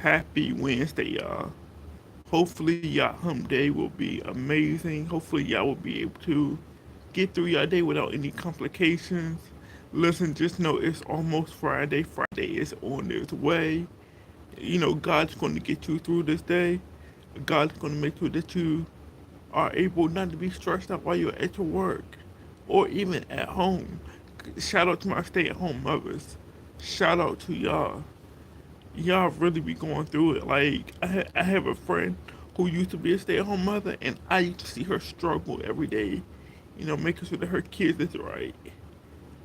Happy Wednesday, y'all. Hopefully, y'all hump day will be amazing. Hopefully, y'all will be able to get through your day without any complications. Listen, just know it's almost Friday. Friday is on its way. You know, God's going to get you through this day. God's going to make sure that you are able not to be stressed out while you're at your work or even at home. Shout out to my stay at home mothers. Shout out to y'all. Y'all really be going through it. Like, I have a friend who used to be a stay at home mother, and I used to see her struggle every day, making sure that her kids is right.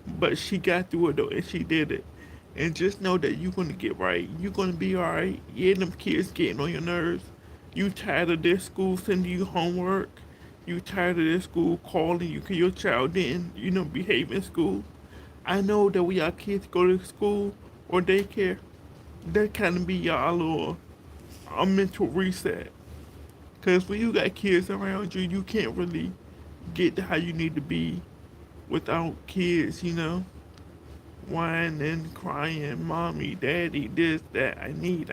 But she got through it though, and she did it. And just know that you're gonna get right. You're gonna be alright. Yeah, them kids getting on your nerves. You tired of their school sending you homework. You tired of their school calling you because your child didn't, behave in school. I know that when y'all kids go to school or daycare, that kind of be y'all little a mental reset. Cause when you got kids around you, you can't really get to how you need to be without kids, whining, crying, mommy, daddy, this, that, I need.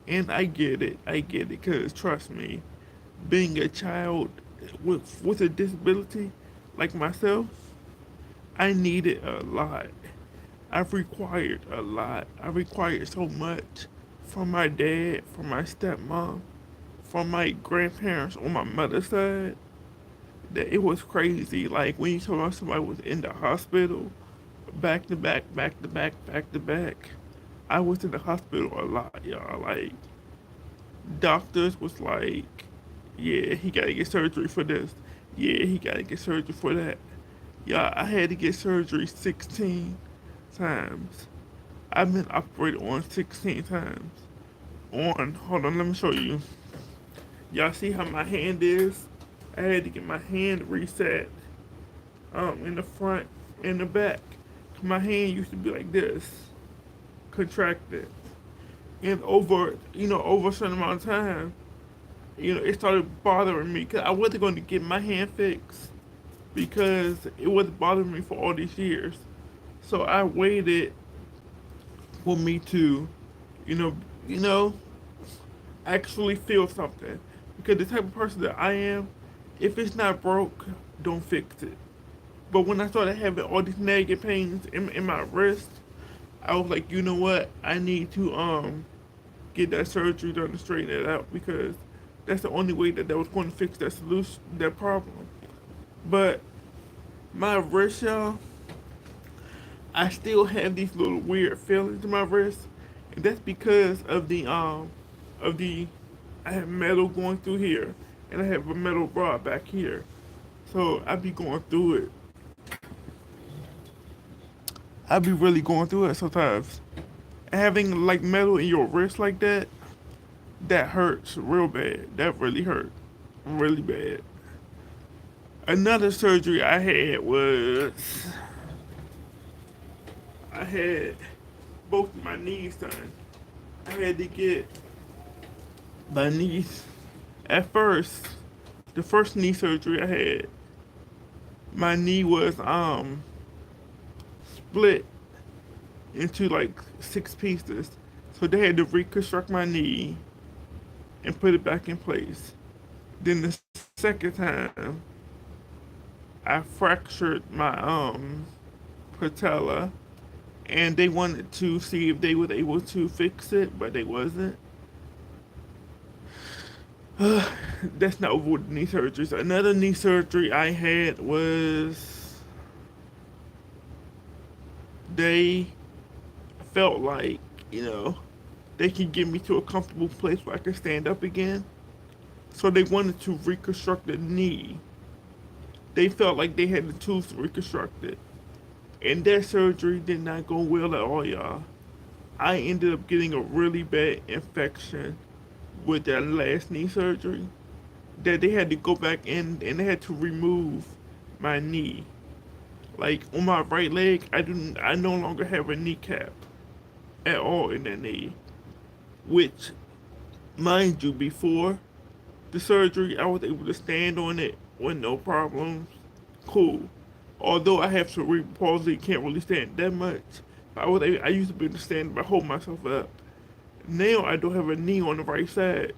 And I get it, cause trust me, being a child with a disability like myself, I needed a lot. I've required a lot. I required so much from my dad, from my stepmom, from my grandparents on my mother's side that it was crazy. Like when you talk about somebody was in the hospital, back to back, back to back, back to back. I was in the hospital a lot, y'all. Like doctors was like, yeah, he gotta get surgery for this. Yeah, he gotta get surgery for that. Yeah, I had to get surgery 16 times. I've been operated on 16 times. Hold on, let me show you. Y'all see how my hand is? I had to get my hand reset in the front and the back. My hand used to be like this, contracted. And over a certain amount of time, it started bothering me because I wasn't going to get my hand fixed because it was bothering me for all these years. So I waited for me to, you know, you know, actually feel something. Because the type of person that I am, if it's not broke, don't fix it. But when I started having all these nagging pains in my wrist, I was like, you know what? I need to get that surgery done to straighten it out because that's the only way that was going to fix that problem. But my wrist, y'all, I still have these little weird feelings in my wrist, and that's because of the I have metal going through here, and I have a metal rod back here, so I be going through it. I be really going through it sometimes. Having like metal in your wrist like that hurts real bad. That really hurt, really bad. Another surgery I had was I had both of my knees done. I had to get my knees. At first, the first knee surgery I had, my knee was split into like 6 pieces. So they had to reconstruct my knee and put it back in place. Then the second time, I fractured my patella, and they wanted to see if they were able to fix it, but they wasn't. That's not over with knee surgeries. Another knee surgery I had was they felt like, they can get me to a comfortable place where I can stand up again. So they wanted to reconstruct the knee. They felt like they had the tools to reconstruct it. And that surgery did not go well at all, y'all. I ended up getting a really bad infection with that last knee surgery that they had to go back in and they had to remove my knee. Like on my right leg, I no longer have a kneecap at all in that knee. Which, mind you, before the surgery, I was able to stand on it with no problems. Cool. Although I have cerebral palsy, can't really stand that much. I used to be able to stand by hold myself up. Now I don't have a knee on the right side,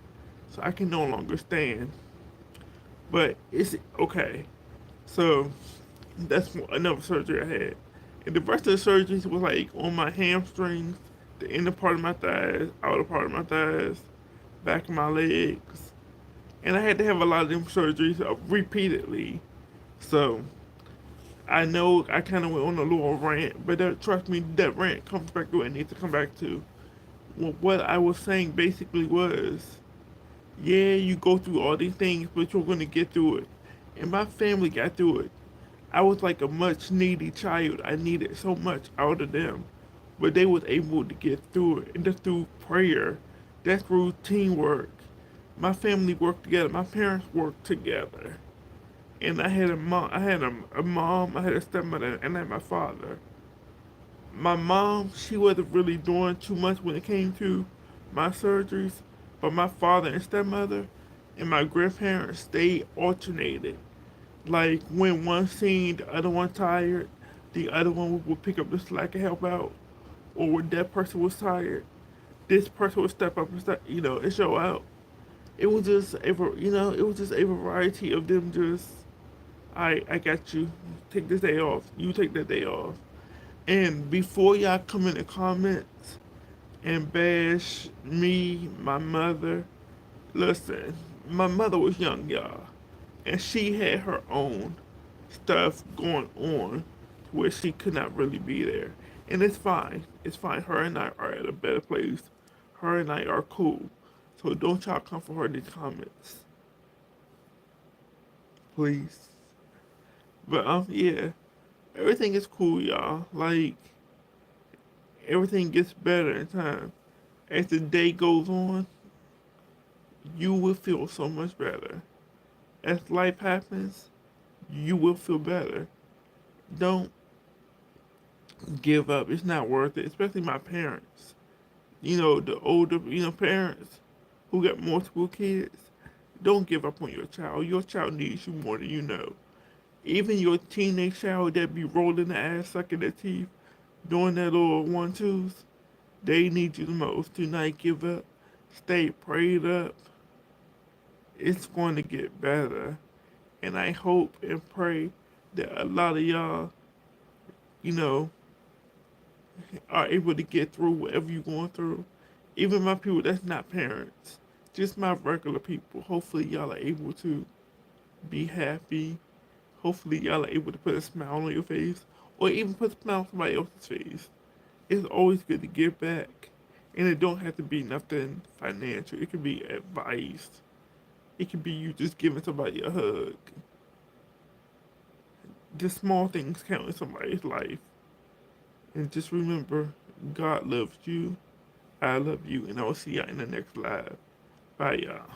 so I can no longer stand. But it's okay. So that's another surgery I had. And the rest of the surgeries was like on my hamstrings, the inner part of my thighs, outer part of my thighs, back of my legs. And I had to have a lot of them surgeries repeatedly. So I know I kind of went on a little rant, but trust me, that rant comes back to what it needs to come back to. Well, what I was saying basically was, yeah, you go through all these things, but you're going to get through it. And my family got through it. I was like a much needy child. I needed so much out of them, but they was able to get through it, and that's through prayer. That's through teamwork. My family worked together. My parents worked together, and I had a mom. I mom. I had a stepmother, and I had my father. My mom, she wasn't really doing too much when it came to my surgeries, but my father and stepmother and my grandparents, they alternated. Like when one seen the other one tired, the other one would pick up the slack and help out. Or when that person was tired, this person would step up and and show out. It was just it was just a variety of them just, I got you. Take this day off. You take that day off. And before y'all come in the comments and bash me, my mother, listen, my mother was young, y'all, and she had her own stuff going on where she could not really be there. And it's fine. It's fine. Her and I are at a better place. Her and I are cool. So don't y'all come for her in the comments. Please. But yeah. Everything is cool, y'all. Like everything gets better in time. As the day goes on, you will feel so much better. As life happens, you will feel better. Don't give up. It's not worth it, especially my parents. The older, parents who got multiple kids. Don't give up on your child. Your child needs you more than you know. Even your teenage child that be rolling the ass, sucking their teeth, doing their little one twos, they need you the most. Do not give up. Stay prayed up. It's going to get better. And I hope and pray that a lot of y'all, you know, are able to get through whatever you're going through. Even my people that's not parents, just my regular people. Hopefully, y'all are able to be happy. Hopefully, y'all are able to put a smile on your face or even put a smile on somebody else's face. It's always good to give back. And it don't have to be nothing financial. It could be advice. It could be you just giving somebody a hug. Just small things count in somebody's life. And just remember, God loves you. I love you. And I'll see y'all in the next live. Bye, y'all.